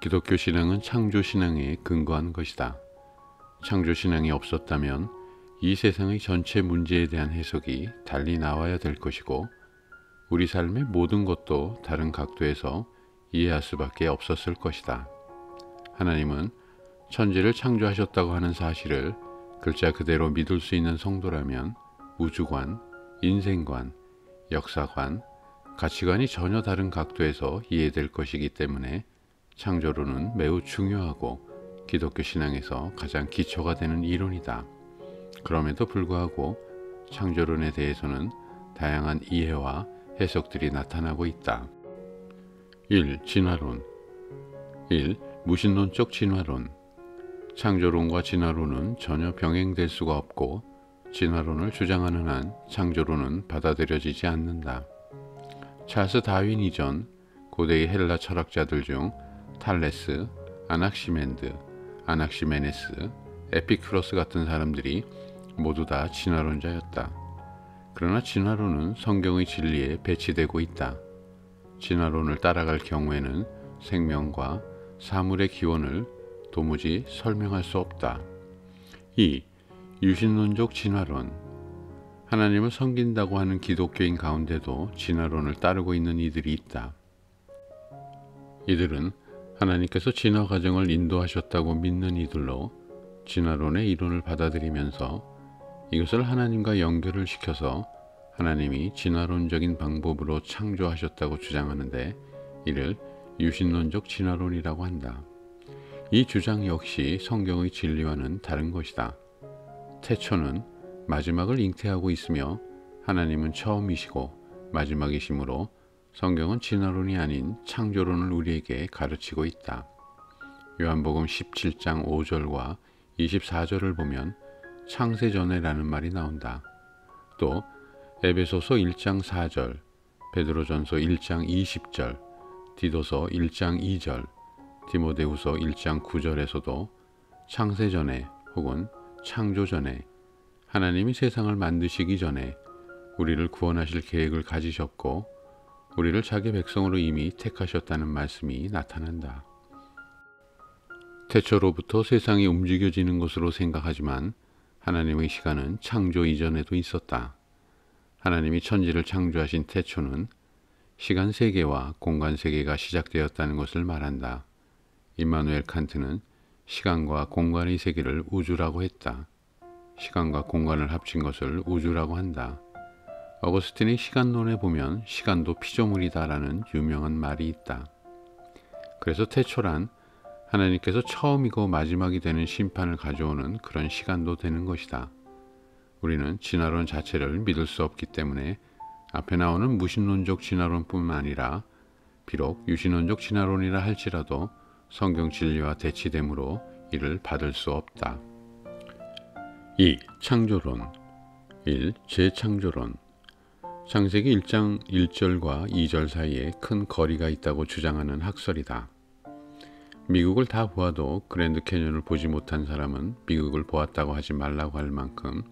기독교 신앙은 창조 신앙에 근거한 것이다. 창조 신앙이 없었다면 이 세상의 전체 문제에 대한 해석이 달리 나와야 될 것이고 우리 삶의 모든 것도 다른 각도에서 이해할 수밖에 없었을 것이다. 하나님은 천지를 창조하셨다고 하는 사실을 글자 그대로 믿을 수 있는 성도라면 우주관, 인생관, 역사관, 가치관이 전혀 다른 각도에서 이해될 것이기 때문에 창조론은 매우 중요하고 기독교 신앙에서 가장 기초가 되는 이론이다. 그럼에도 불구하고 창조론에 대해서는 다양한 이해와 해석들이 나타나고 있다. 1. 진화론 1. 무신론적 진화론 창조론과 진화론은 전혀 병행될 수가 없고 진화론을 주장하는 한 창조론은 받아들여지지 않는다. 찰스 다윈 이전 고대의 헬라 철학자들 중 탈레스, 아낙시멘드, 아낙시메네스, 에피쿠로스 같은 사람들이 모두 다 진화론자였다. 그러나 진화론은 성경의 진리에 배치되고 있다. 진화론을 따라갈 경우에는 생명과 사물의 기원을 도무지 설명할 수 없다. 2. 유신론적 진화론 하나님을 섬긴다고 하는 기독교인 가운데도 진화론을 따르고 있는 이들이 있다. 이들은 하나님께서 진화 과정을 인도하셨다고 믿는 이들로 진화론의 이론을 받아들이면서 이것을 하나님과 연결을 시켜서 하나님이 진화론적인 방법으로 창조하셨다고 주장하는데 이를 유신론적 진화론이라고 한다. 이 주장 역시 성경의 진리와는 다른 것이다. 태초는 마지막을 잉태하고 있으며 하나님은 처음이시고 마지막이시므로 성경은 진화론이 아닌 창조론을 우리에게 가르치고 있다. 요한복음 17장 5절과 24절을 보면 창세전에라는 말이 나온다. 또 에베소서 1장 4절, 베드로전서 1장 20절, 디도서 1장 2절, 디모데후서 1장 9절에서도 창세전에 혹은 창조전에 하나님이 세상을 만드시기 전에 우리를 구원하실 계획을 가지셨고 우리를 자기 백성으로 이미 택하셨다는 말씀이 나타난다. 태초로부터 세상이 움직여지는 것으로 생각하지만 하나님의 시간은 창조 이전에도 있었다. 하나님이 천지를 창조하신 태초는 시간 세계와 공간 세계가 시작되었다는 것을 말한다. 임마누엘 칸트는 시간과 공간의 세계를 우주라고 했다. 시간과 공간을 합친 것을 우주라고 한다. 어거스틴의 시간론에 보면 시간도 피조물이다라는 유명한 말이 있다. 그래서 태초란 하나님께서 처음이고 마지막이 되는 심판을 가져오는 그런 시간도 되는 것이다. 우리는 진화론 자체를 믿을 수 없기 때문에 앞에 나오는 무신론적 진화론뿐만 아니라 비록 유신론적 진화론이라 할지라도 성경 진리와 대치되므로 이를 받을 수 없다. 2. 창조론 1. 재창조론 창세기 1장 1절과 2절 사이에 큰 거리가 있다고 주장하는 학설이다. 미국을 다 보아도 그랜드 캐년을 보지 못한 사람은 미국을 보았다고 하지 말라고 할 만큼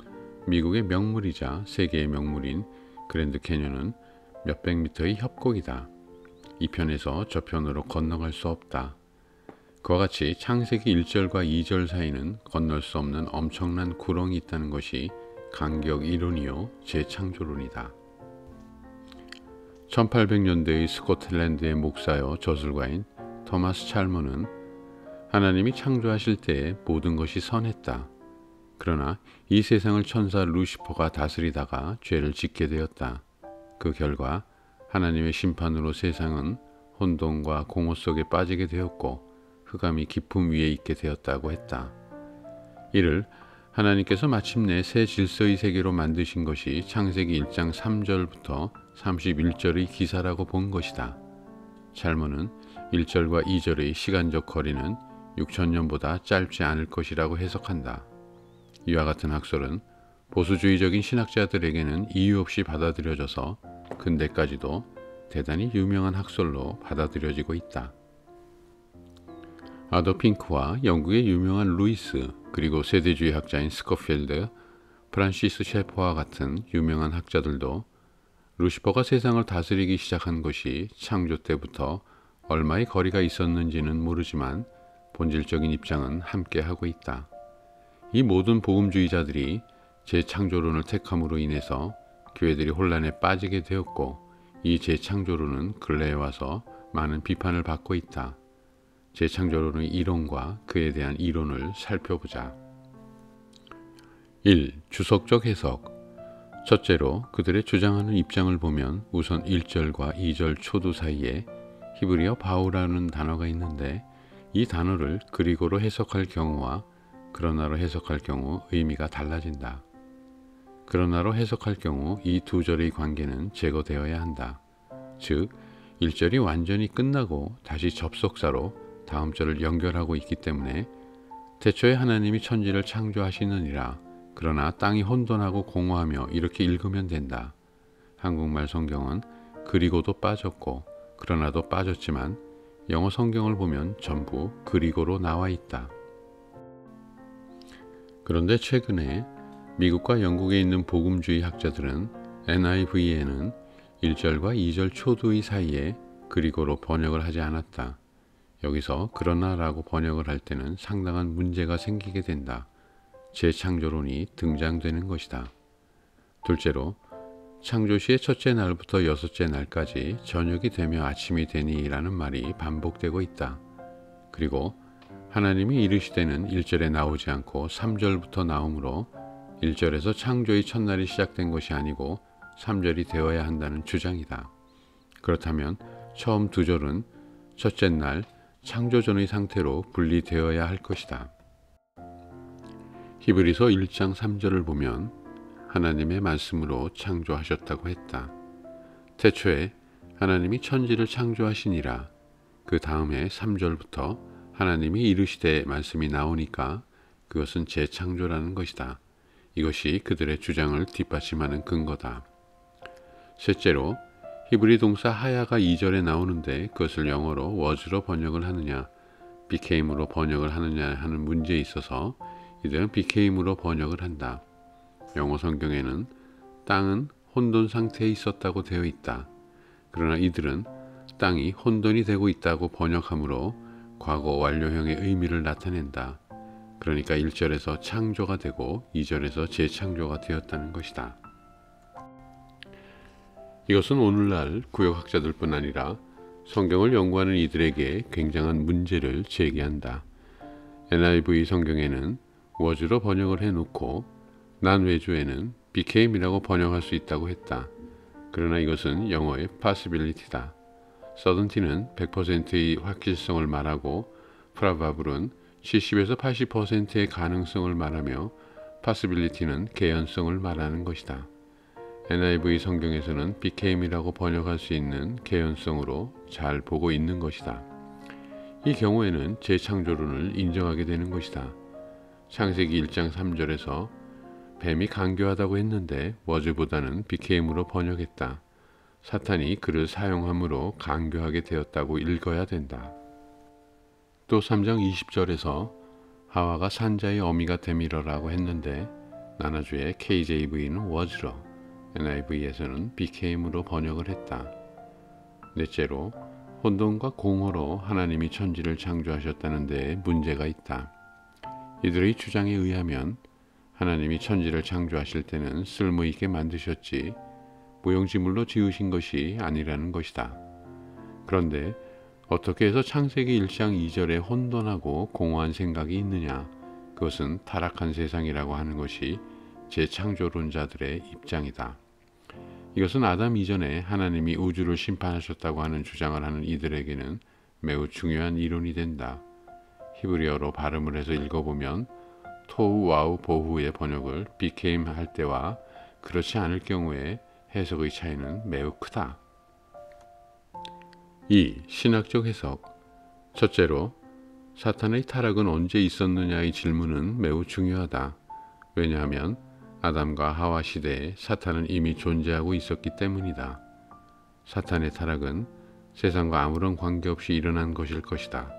미국의 명물이자 세계의 명물인 그랜드 캐년은 몇백 미터의 협곡이다. 이 편에서 저 편으로 건너갈 수 없다. 그와 같이 창세기 1절과 2절 사이는 건널 수 없는 엄청난 구렁이 있다는 것이 간격 이론이요 재창조론이다. 1800년대의 스코틀랜드의 목사여 저술가인 토마스 찰머는 하나님이 창조하실 때에 모든 것이 선했다. 그러나 이 세상을 천사 루시퍼가 다스리다가 죄를 짓게 되었다. 그 결과 하나님의 심판으로 세상은 혼돈과 공허 속에 빠지게 되었고 흑암이 깊음 위에 있게 되었다고 했다. 이를 하나님께서 마침내 새 질서의 세계로 만드신 것이 창세기 1장 3절부터 31절의 기사라고 본 것이다. 찰머는 1절과 2절의 시간적 거리는 6천년보다 짧지 않을 것이라고 해석한다. 이와 같은 학설은 보수주의적인 신학자들에게는 이유 없이 받아들여져서 근대까지도 대단히 유명한 학설로 받아들여지고 있다. 아더 핑크와 영국의 유명한 루이스 그리고 세대주의 학자인 스코필드, 프란시스 셰퍼와 같은 유명한 학자들도 루시퍼가 세상을 다스리기 시작한 것이 창조 때부터 얼마의 거리가 있었는지는 모르지만 본질적인 입장은 함께 하고 있다. 이 모든 복음주의자들이 재창조론을 택함으로 인해서 교회들이 혼란에 빠지게 되었고, 이 재창조론은 근래에 와서 많은 비판을 받고 있다. 재창조론의 이론과 그에 대한 이론을 살펴보자. 1. 주석적 해석. 첫째로 그들의 주장하는 입장을 보면 우선 1절과 2절 초두 사이에 히브리어 바우라는 단어가 있는데, 이 단어를 그리고로 해석할 경우와 그러나로 해석할 경우 의미가 달라진다. 그러나로 해석할 경우 이 두 절의 관계는 제거되어야 한다. 즉 1절이 완전히 끝나고 다시 접속사로 다음 절을 연결하고 있기 때문에 태초에 하나님이 천지를 창조하시느니라, 그러나 땅이 혼돈하고 공허하며, 이렇게 읽으면 된다. 한국말 성경은 그리고도 빠졌고 그러나도 빠졌지만 영어 성경을 보면 전부 그리고로 나와 있다. 그런데 최근에 미국과 영국에 있는 복음주의 학자들은 NIV에는 1절과 2절 초두의 사이에 그리고로 번역을 하지 않았다. 여기서 그러나라고 번역을 할 때는 상당한 문제가 생기게 된다. 재창조론이 등장되는 것이다. 둘째로 창조시의 첫째 날부터 여섯째 날까지 저녁이 되며 아침이 되니라는 말이 반복되고 있다. 그리고 하나님이 이르시되는 1절에 나오지 않고 3절부터 나오므로 1절에서 창조의 첫날이 시작된 것이 아니고 3절이 되어야 한다는 주장이다. 그렇다면 처음 두 절은 첫째 날 창조 전의 상태로 분리되어야 할 것이다. 히브리서 1장 3절을 보면 하나님의 말씀으로 창조하셨다고 했다. 태초에 하나님이 천지를 창조하시니라. 그 다음에 3절부터 하나님이 이르시되 말씀이 나오니까 그것은 재창조라는 것이다. 이것이 그들의 주장을 뒷받침하는 근거다. 셋째로 히브리 동사 하야가 2절에 나오는데 그것을 영어로 was로 번역을 하느냐 became으로 번역을 하느냐 하는 문제에 있어서 이들은 became으로 번역을 한다. 영어 성경에는 땅은 혼돈 상태에 있었다고 되어 있다. 그러나 이들은 땅이 혼돈이 되고 있다고 번역하므로 과거 완료형의 의미를 나타낸다. 그러니까 1절에서 창조가 되고 2절에서 재창조가 되었다는 것이다. 이것은 오늘날 구역학자들뿐 아니라 성경을 연구하는 이들에게 굉장한 문제를 제기한다. NIV 성경에는 was로 번역을 해놓고 난외주에는 became이라고 번역할 수 있다고 했다. 그러나 이것은 영어의 possibility다. certainty는 100%의 확실성을 말하고 probable은 70에서 80%의 가능성을 말하며 possibility는 개연성을 말하는 것이다. NIV 성경에서는 became이라고 번역할 수 있는 개연성으로 잘 보고 있는 것이다. 이 경우에는 재창조론을 인정하게 되는 것이다. 창세기 1장 3절에서 뱀이 간교하다고 했는데 was보다는 became으로 번역했다. 사탄이 그를 사용함으로 간교하게 되었다고 읽어야 된다. 또 3장 20절에서 하와가 산자의 어미가 되밀어라고 했는데 나나주의 KJV는 was로, NIV에서는 became으로 번역을 했다. 넷째로 혼돈과 공허로 하나님이 천지를 창조하셨다는 데에 문제가 있다. 이들의 주장에 의하면 하나님이 천지를 창조하실 때는 쓸모있게 만드셨지 무용지물로 지으신 것이 아니라는 것이다. 그런데 어떻게 해서 창세기 1장 2절에 혼돈하고 공허한 생각이 있느냐? 그것은 타락한 세상이라고 하는 것이 재창조론자들의 입장이다. 이것은 아담 이전에 하나님이 우주를 심판하셨다고 하는 주장을 하는 이들에게는 매우 중요한 이론이 된다. 히브리어로 발음을 해서 읽어보면 토우 와우 보후의 번역을 became 할 때와 그렇지 않을 경우에 해석의 차이는 매우 크다. 2. 신학적 해석. 첫째로 사탄의 타락은 언제 있었느냐의 질문은 매우 중요하다. 왜냐하면 아담과 하와 시대에 사탄은 이미 존재하고 있었기 때문이다. 사탄의 타락은 세상과 아무런 관계없이 일어난 것일 것이다.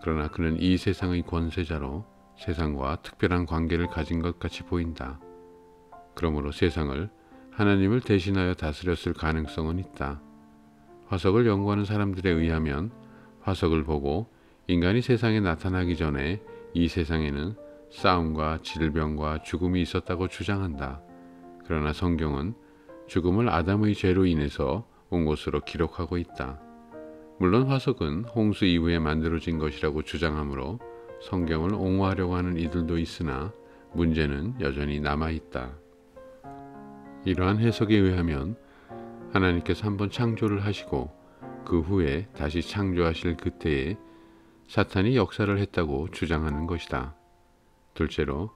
그러나 그는 이 세상의 권세자로 세상과 특별한 관계를 가진 것 같이 보인다. 그러므로 세상을 하나님을 대신하여 다스렸을 가능성은 있다. 화석을 연구하는 사람들에 의하면 화석을 보고 인간이 세상에 나타나기 전에 이 세상에는 싸움과 질병과 죽음이 있었다고 주장한다. 그러나 성경은 죽음을 아담의 죄로 인해서 온 것으로 기록하고 있다. 물론 화석은 홍수 이후에 만들어진 것이라고 주장하므로 성경을 옹호하려고 하는 이들도 있으나 문제는 여전히 남아있다. 이러한 해석에 의하면 하나님께서 한번 창조를 하시고 그 후에 다시 창조하실 그때에 사탄이 역사를 했다고 주장하는 것이다. 둘째로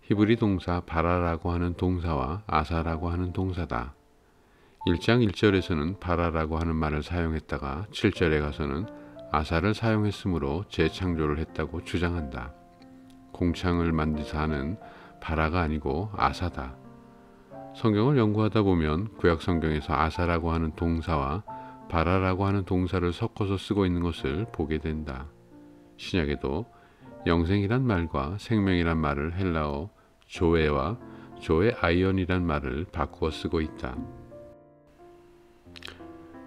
히브리 동사 바라라고 하는 동사와 아사라고 하는 동사다. 1장 1절에서는 바라라고 하는 말을 사용했다가 7절에 가서는 아사를 사용했으므로 재창조를 했다고 주장한다. 공창을 만드사 하는 바라가 아니고 아사다. 성경을 연구하다 보면 구약 성경에서 아사라고 하는 동사와 바라라고 하는 동사를 섞어서 쓰고 있는 것을 보게 된다. 신약에도 영생이란 말과 생명이란 말을 헬라어 조에와 조에 아이언이란 말을 바꾸어 쓰고 있다.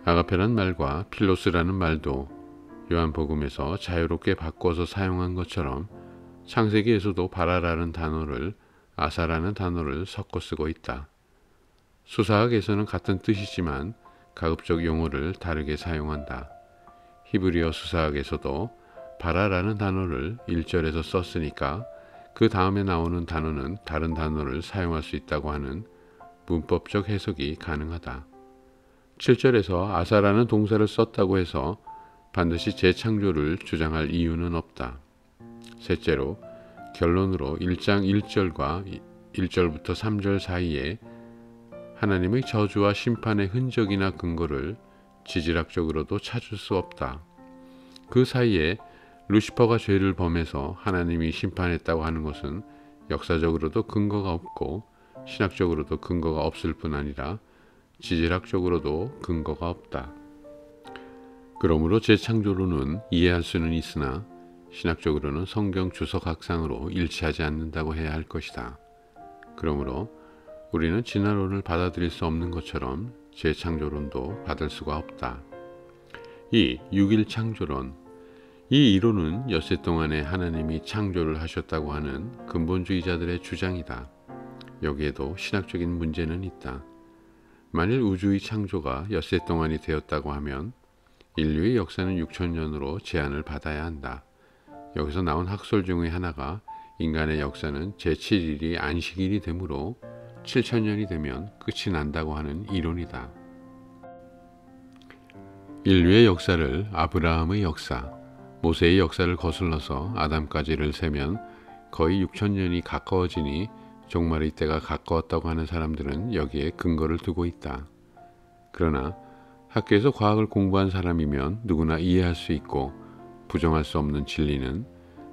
아가페란 말과 필로스라는 말도 요한복음에서 자유롭게 바꿔서 사용한 것처럼 창세기에서도 바라라는 단어를 아사라는 단어를 섞어 쓰고 있다. 수사학에서는 같은 뜻이지만 가급적 용어를 다르게 사용한다. 히브리어 수사학에서도 바라라는 단어를 1절에서 썼으니까 그 다음에 나오는 단어는 다른 단어를 사용할 수 있다고 하는 문법적 해석이 가능하다. 7절에서 아사라는 동사를 썼다고 해서 반드시 재창조를 주장할 이유는 없다. 셋째로 결론으로 1장 1절과 1절부터 3절 사이에 하나님의 저주와 심판의 흔적이나 근거를 지질학적으로도 찾을 수 없다. 그 사이에 루시퍼가 죄를 범해서 하나님이 심판했다고 하는 것은 역사적으로도 근거가 없고 신학적으로도 근거가 없을 뿐 아니라 지질학적으로도 근거가 없다. 그러므로 재창조론은 이해할 수는 있으나 신학적으로는 성경 주석학상으로 일치하지 않는다고 해야 할 것이다. 그러므로 우리는 진화론을 받아들일 수 없는 것처럼 재창조론도 받을 수가 없다. 2. 6일 창조론. 이 이론은 엿새 동안에 하나님이 창조를 하셨다고 하는 근본주의자들의 주장이다. 여기에도 신학적인 문제는 있다. 만일 우주의 창조가 엿새 동안이 되었다고 하면 인류의 역사는 6천년으로 제한을 받아야 한다. 여기서 나온 학설 중의 하나가 인간의 역사는 제7일이 안식일이 되므로 7천년이 되면 끝이 난다고 하는 이론이다. 인류의 역사를 아브라함의 역사, 모세의 역사를 거슬러서 아담까지를 세면 거의 6천년이 가까워지니 종말의 때가 가까웠다고 하는 사람들은 여기에 근거를 두고 있다. 그러나 학교에서 과학을 공부한 사람이면 누구나 이해할 수 있고 부정할 수 없는 진리는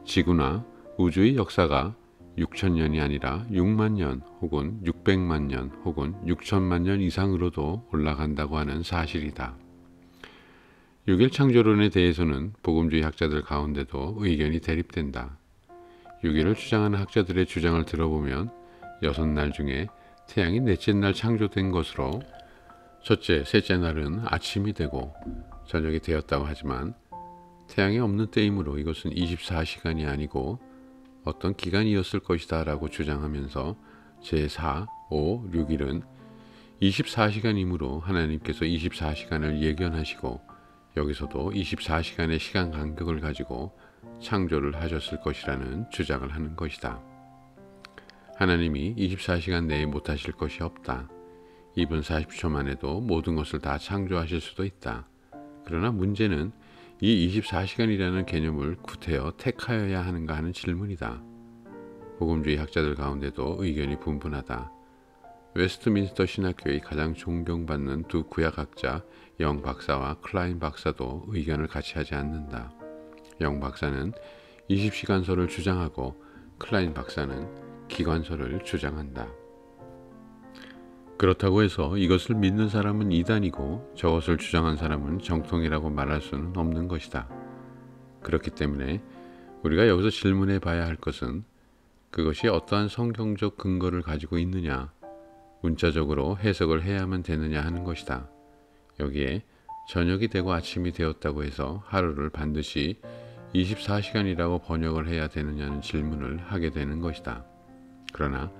지구나 우주의 역사가 6천년이 아니라 6만 년 혹은 600만 년 혹은 6천만 년 이상으로도 올라간다고 하는 사실이다. 6일 창조론에 대해서는 복음주의 학자들 가운데도 의견이 대립된다. 6일을 주장하는 학자들의 주장을 들어보면 6날 중에 태양이 넷째 날 창조된 것으로 첫째, 셋째 날은 아침이 되고 저녁이 되었다고 하지만 태양이 없는 때이므로 이것은 24시간이 아니고 어떤 기간이었을 것이다 라고 주장하면서 제4, 5, 6일은 24시간이므로 하나님께서 24시간을 예견하시고 여기서도 24시간의 시간 간격을 가지고 창조를 하셨을 것이라는 주장을 하는 것이다. 하나님이 24시간 내에 못하실 것이 없다. 2분 40초 만에도 모든 것을 다 창조하실 수도 있다. 그러나 문제는 이 24시간이라는 개념을 구태여 택하여야 하는가 하는 질문이다. 복음주의 학자들 가운데도 의견이 분분하다. 웨스트민스터 신학교의 가장 존경받는 두 구약학자 영 박사와 클라인 박사도 의견을 같이 하지 않는다. 영 박사는 20시간설을 주장하고 클라인 박사는 기관설을 주장한다. 그렇다고 해서 이것을 믿는 사람은 이단이고 저것을 주장한 사람은 정통이라고 말할 수는 없는 것이다. 그렇기 때문에 우리가 여기서 질문해 봐야 할 것은 그것이 어떠한 성경적 근거를 가지고 있느냐, 문자적으로 해석을 해야만 되느냐 하는 것이다. 여기에 저녁이 되고 아침이 되었다고 해서 하루를 반드시 24시간이라고 번역을 해야 되느냐는 질문을 하게 되는 것이다. 그러나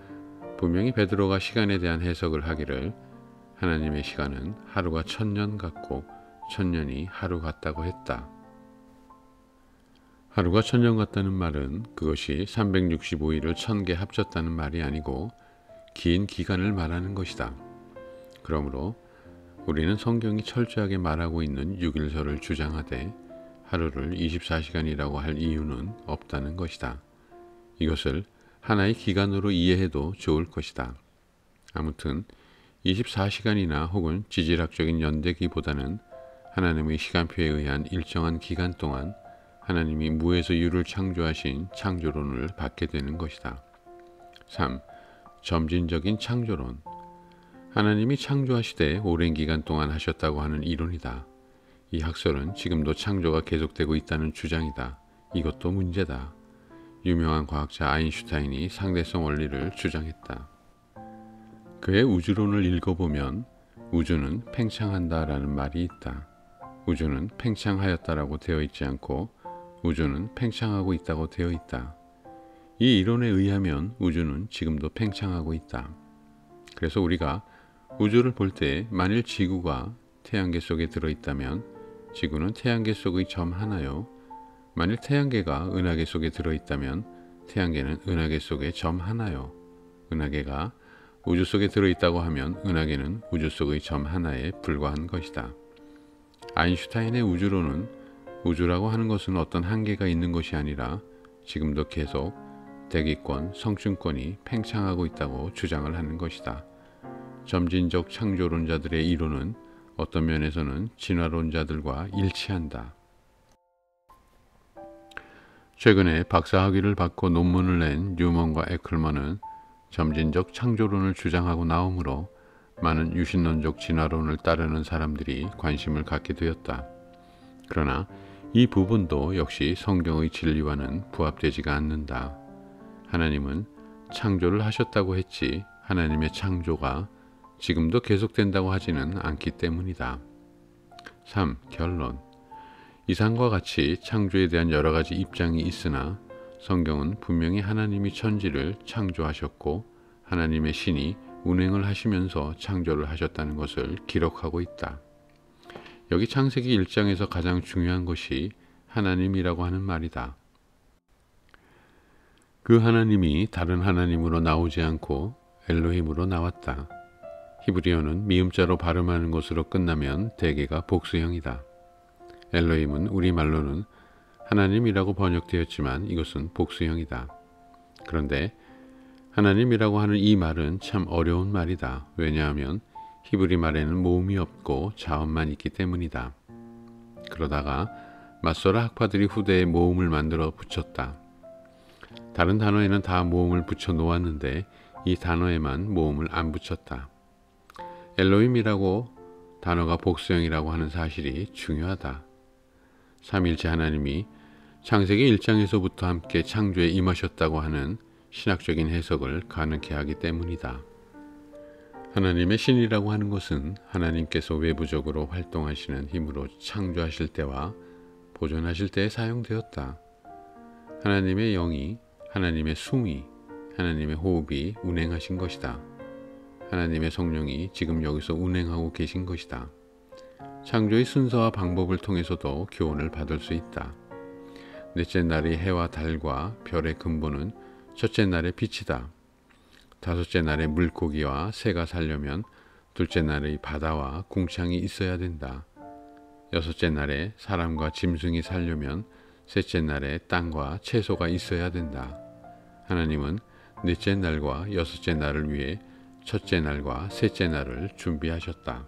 분명히 베드로가 시간에 대한 해석을 하기를 하나님의 시간은 하루가 1000년 같고 1000년이 하루 같다고 했다. 하루가 1000년 같다는 말은 그것이 365일을 1000개 합쳤다는 말이 아니고 긴 기간을 말하는 것이다. 그러므로 우리는 성경이 철저하게 말하고 있는 6일설을 주장하되 하루를 24시간이라고 할 이유는 없다는 것이다. 이것을 하나의 기간으로 이해해도 좋을 것이다. 아무튼 24시간이나 혹은 지질학적인 연대기보다는 하나님의 시간표에 의한 일정한 기간 동안 하나님이 무에서 유를 창조하신 창조론을 받게 되는 것이다. 3. 점진적인 창조론. 하나님이 창조하시되 오랜 기간 동안 하셨다고 하는 이론이다. 이 학설은 지금도 창조가 계속되고 있다는 주장이다. 이것도 문제다. 유명한 과학자 아인슈타인이 상대성 원리를 주장했다. 그의 우주론을 읽어보면 우주는 팽창한다라는 말이 있다. 우주는 팽창하였다라고 되어 있지 않고 우주는 팽창하고 있다고 되어 있다. 이 이론에 의하면 우주는 지금도 팽창하고 있다. 그래서 우리가 우주를 볼 때 만일 지구가 태양계 속에 들어있다면 지구는 태양계 속의 점 하나요. 만일 태양계가 은하계 속에 들어있다면 태양계는 은하계 속의 점 하나요. 은하계가 우주 속에 들어있다고 하면 은하계는 우주 속의 점 하나에 불과한 것이다. 아인슈타인의 우주론은 우주라고 하는 것은 어떤 한계가 있는 것이 아니라 지금도 계속 대기권, 성층권이 팽창하고 있다고 주장을 하는 것이다. 점진적 창조론자들의 이론은 어떤 면에서는 진화론자들과 일치한다. 최근에 박사학위를 받고 논문을 낸 뉴먼과 에클먼은 점진적 창조론을 주장하고 나오므로 많은 유신론적 진화론을 따르는 사람들이 관심을 갖게 되었다. 그러나 이 부분도 역시 성경의 진리와는 부합되지가 않는다. 하나님은 창조를 하셨다고 했지 하나님의 창조가 지금도 계속된다고 하지는 않기 때문이다. 3. 결론. 이상과 같이 창조에 대한 여러 가지 입장이 있으나 성경은 분명히 하나님이 천지를 창조하셨고 하나님의 신이 운행을 하시면서 창조를 하셨다는 것을 기록하고 있다. 여기 창세기 1장에서 가장 중요한 것이 하나님이라고 하는 말이다. 그 하나님이 다른 하나님으로 나오지 않고 엘로힘으로 나왔다. 히브리어는 미음자로 발음하는 것으로 끝나면 대개가 복수형이다. 엘로힘은 우리말로는 하나님이라고 번역되었지만 이것은 복수형이다. 그런데 하나님이라고 하는 이 말은 참 어려운 말이다. 왜냐하면 히브리 말에는 모음이 없고 자음만 있기 때문이다. 그러다가 맞서라 학파들이 후대에 모음을 만들어 붙였다. 다른 단어에는 다 모음을 붙여 놓았는데 이 단어에만 모음을 안 붙였다. 엘로힘이라고 단어가 복수형이라고 하는 사실이 중요하다. 삼위일체 하나님이 창세기 1장에서부터 함께 창조에 임하셨다고 하는 신학적인 해석을 가능케 하기 때문이다. 하나님의 신이라고 하는 것은 하나님께서 외부적으로 활동하시는 힘으로 창조하실 때와 보존하실 때에 사용되었다. 하나님의 영이, 하나님의 숭이, 하나님의 호흡이 운행하신 것이다. 하나님의 성령이 지금 여기서 운행하고 계신 것이다. 창조의 순서와 방법을 통해서도 교훈을 받을 수 있다. 넷째 날의 해와 달과 별의 근본은 첫째 날의 빛이다. 다섯째 날에 물고기와 새가 살려면 둘째 날의 바다와 궁창이 있어야 된다. 여섯째 날에 사람과 짐승이 살려면 셋째 날에 땅과 채소가 있어야 된다. 하나님은 넷째 날과 여섯째 날을 위해 첫째 날과 셋째 날을 준비하셨다.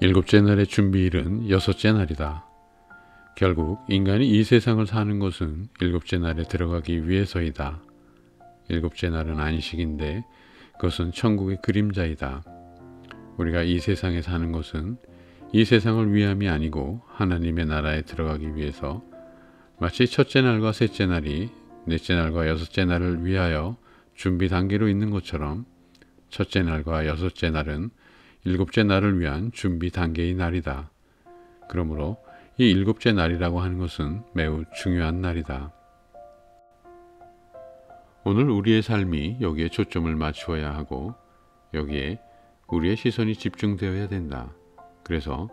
일곱째 날의 준비일은 여섯째 날이다. 결국 인간이 이 세상을 사는 것은 일곱째 날에 들어가기 위해서이다. 일곱째 날은 안식인데 그것은 천국의 그림자이다. 우리가 이 세상에 사는 것은 이 세상을 위함이 아니고 하나님의 나라에 들어가기 위해서 마치 첫째 날과 셋째 날이 넷째 날과 여섯째 날을 위하여 준비 단계로 있는 것처럼 첫째 날과 여섯째 날은 일곱째 날을 위한 준비 단계의 날이다. 그러므로 이 일곱째 날이라고 하는 것은 매우 중요한 날이다. 오늘 우리의 삶이 여기에 초점을 맞추어야 하고 여기에 우리의 시선이 집중되어야 된다. 그래서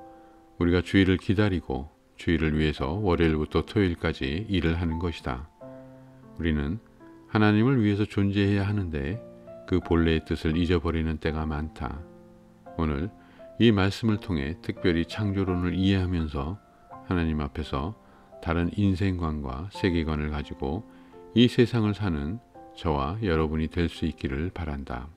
우리가 주일을 기다리고 주일을 위해서 월요일부터 토요일까지 일을 하는 것이다. 우리는 하나님을 위해서 존재해야 하는데 그 본래의 뜻을 잊어버리는 때가 많다. 오늘 이 말씀을 통해 특별히 창조론을 이해하면서 하나님 앞에서 다른 인생관과 세계관을 가지고 이 세상을 사는 저와 여러분이 될 수 있기를 바란다.